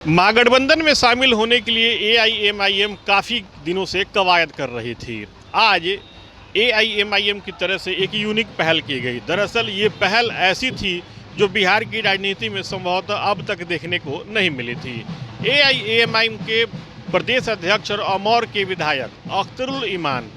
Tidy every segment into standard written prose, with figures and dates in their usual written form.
महागठबंधन में शामिल होने के लिए एआईएमआईएम काफ़ी दिनों से कवायद कर रही थी। आज एआईएमआईएम की तरफ से एक यूनिक पहल की गई। दरअसल ये पहल ऐसी थी जो बिहार की राजनीति में संभवतः अब तक देखने को नहीं मिली थी। एआईएमआईएम के प्रदेश अध्यक्ष और अमौर के विधायक अख्तरुल ईमान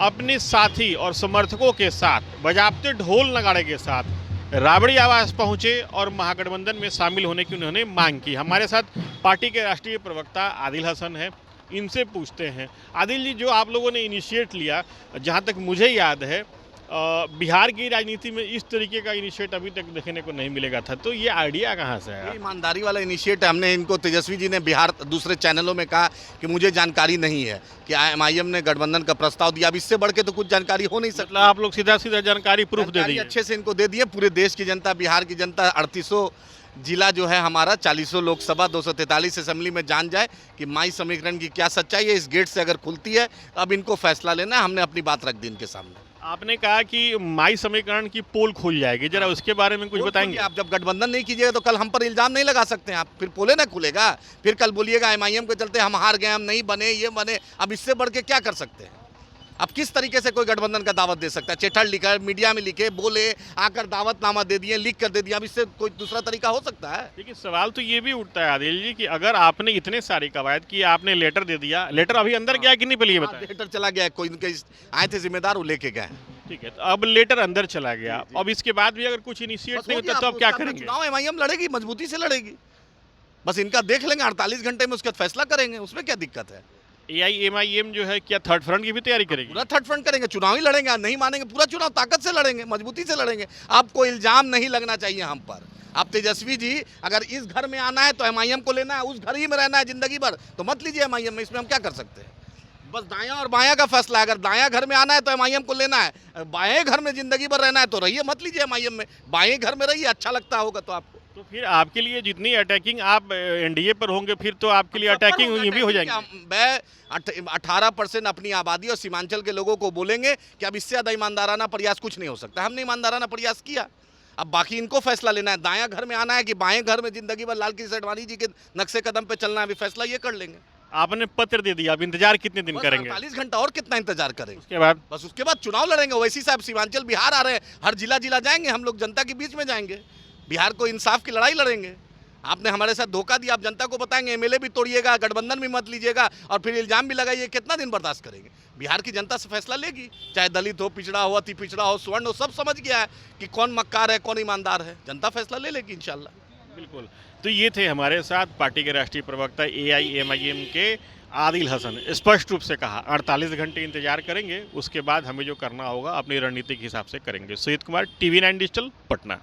अपने साथी और समर्थकों के साथ बजाबते ढोल नगाड़े के साथ राबड़ी आवास पहुंचे और महागठबंधन में शामिल होने की उन्होंने मांग की। हमारे साथ पार्टी के राष्ट्रीय प्रवक्ता आदिल हसन है, इनसे पूछते हैं। आदिल जी, जो आप लोगों ने इनिशिएट लिया, जहां तक मुझे याद है बिहार की राजनीति में इस तरीके का इनिशिएट अभी तक देखने को नहीं मिलेगा था, तो ये आइडिया कहाँ से आया? ईमानदारी वाला इनिशिएट हमने इनको, तेजस्वी जी ने बिहार दूसरे चैनलों में कहा कि मुझे जानकारी नहीं है कि एमआईएम ने गठबंधन का प्रस्ताव दिया। अब इससे बढ़ के तो कुछ जानकारी हो नहीं सकती। मतलब आप लोग सीधा सीधा जानकारी प्रूफ दे दिए? अच्छे से इनको दे दिए। पूरे देश की जनता, बिहार की जनता, 3800 जिला जो है हमारा, 40 लोकसभा, 243 असेंबली में जान जाए कि माई समीकरण की क्या सच्चाई है। इस गेट से अगर खुलती है, अब इनको फैसला लेना है। हमने अपनी बात रख दी इनके सामने। आपने कहा कि माई समीकरण की पोल खुल जाएगी, जरा उसके बारे में कुछ बताएंगे? आप जब गठबंधन नहीं कीजिएगा तो कल हम पर इल्जाम नहीं लगा सकते हैं आप। फिर पोले ना खुलेगा, फिर कल बोलिएगा एमआईएम के चलते हम हार गए, हम नहीं बने, ये बने। अब इससे बढ़ के क्या कर सकते हैं? अब किस तरीके से कोई गठबंधन का दावत दे सकता है? चिट्ठा लिखा, मीडिया में लिखे, बोले, आकर दावतनामा दे दिए, लिख कर दे दिया। अब इससे कोई दूसरा तरीका हो सकता है? लेकिन सवाल तो ये भी उठता है आदिल जी कि अगर आपने इतने सारी कवायद की, आपने लेटर दे दिया, लेटर अभी अंदर गया कि नहीं, पहले ये बताएं। लेटर चला गया, कोई उनके आए थे जिम्मेदार, वो लेके गए। ठीक है, तो अब लेटर अंदर चला गया, अब इसके बाद भी अगर कुछ इनिशिएट नहीं होता तो अब क्या करेंगे? चुनाव एमआईएम लड़ेगी, मजबूती से लड़ेगी। बस इनका देख लेंगे, 48 घंटे में उसका फैसला करेंगे। उसमें क्या दिक्कत है? एआईएमआईएम जो है क्या थर्ड फ्रंट की भी तैयारी करेगी? पूरा थर्ड फ्रंट करेंगे, चुनाव ही लड़ेंगे। नहीं मानेंगे, पूरा चुनाव ताकत से लड़ेंगे, मजबूती से लड़ेंगे। आपको इल्जाम नहीं लगना चाहिए हम पर। आप तेजस्वी जी, अगर इस घर में आना है तो एमआईएम को लेना है, उस घर ही में रहना है जिंदगी भर, तो मत लीजिए एमआईएम में। इसमें हम क्या कर सकते हैं? बस दायां और बायां का फैसला है। अगर दायां घर में आना है तो एमआईएम को लेना है, बाएं घर में जिंदगी भर रहना है तो रहिए, मत लीजिए एमआईएम में। बाएं घर में रहिए, अच्छा लगता होगा तो आपको। तो फिर आपके लिए जितनी अटैकिंग आप एनडीए पर होंगे, फिर तो आपके लिए अटैकिंग भी हो जाएगी। मैं 18% अपनी आबादी और सीमांचल के लोगों को बोलेंगे कि अब इससे ज़्यादा ईमानदाराना प्रयास कुछ नहीं हो सकता। हमने ईमानदाराना प्रयास किया, अब बाकी इनको फैसला लेना है। दायां घर में आना है कि बाएं घर में जिंदगी भर लाल कृष्ण आडवाणी जी के नक्शे कदम पे चलना है, अभी फैसला ये कर लेंगे। आपने पत्र दे दिया, अब इंतजार कितने दिन करेंगे? 48 घंटा और कितना इंतजार करेंगे? उसके बाद बस उसके बाद चुनाव लड़ेंगे। वैसी साहब सीमांचल बिहार आ रहे हैं, हर जिला जिला जाएंगे हम लोग, जनता के बीच में जाएंगे, बिहार को इंसाफ की लड़ाई लड़ेंगे। आपने हमारे साथ धोखा दिया, आप जनता को बताएंगे। एमएलए भी तोड़िएगा, गठबंधन भी मत लीजिएगा और फिर इल्जाम भी लगाइए। कितना दिन बर्दाश्त करेंगे? बिहार की जनता से फैसला लेगी, चाहे दलित हो, पिछड़ा हो, अति पिछड़ा हो, स्वर्ण हो, सब समझ गया है कि कौन मक्कार है, कौन ईमानदार है। जनता फैसला ले लेगी इंशाल्लाह। बिल्कुल। तो ये थे हमारे साथ पार्टी के राष्ट्रीय प्रवक्ता एआईएमआईएम के आदिल हसन। स्पष्ट रूप से कहा 48 घंटे इंतजार करेंगे, उसके बाद हमें जो करना होगा अपनी रणनीति के हिसाब से करेंगे। Sujit Kumar, TV9 digital, Patna.